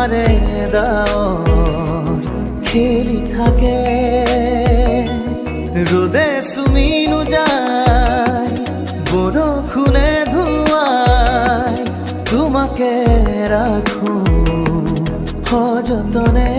তোমারে দাও খেলি থাকে রোদে সুমিনু যায় বরষুণে ধুয়ায় তোমাকে রাখো সযতনে